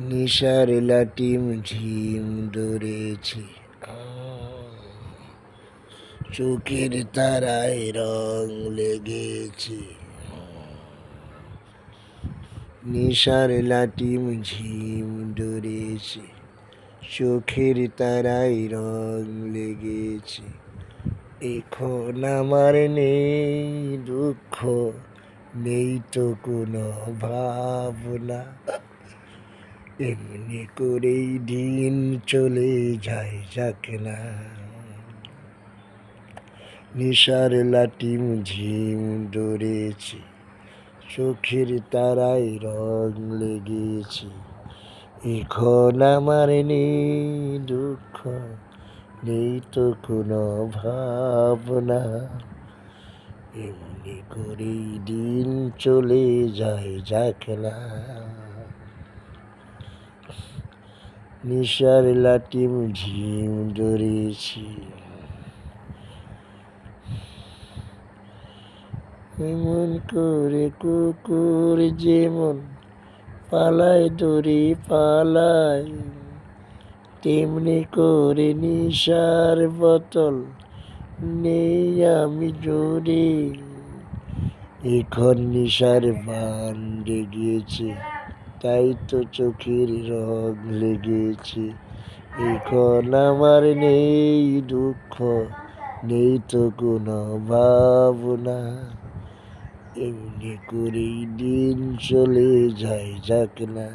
নিশার লাটিম ঝিম ধরেছে, চোখের তারায় রং লেগেছে। নিশার লাটিম ঝিম ধরেছে, চোখের তারায় রং লেগেছে। এখন আমার নেই দুঃখ, নেই তো কোনো ভাবনা, এমনি করেই দিন চলে যায় যাক না। নিশার লাটিম ঝিম ধরেছে, চোখের তারায় রং লেগেছে। এখন আমার নেই দুঃখ, নেই তো কোনো ভাবনা, এমনি করেই দিন চলে যায় যাক না। নিশার লাটিম ঝিম ধরেছি, এমন করে কুকুর যেমন পালায় দড়ি পালায়, তেমনি করে নিশার বোতল নেই আমি জুড়ে। এখন নিশার বান লেগেছে, তাই তো চোখের রং লেগেছে। এখন আমার নেই দুঃখ, নেই তো কোনো ভাবনা, এমনি করেই দিন চলে যায় যাক না।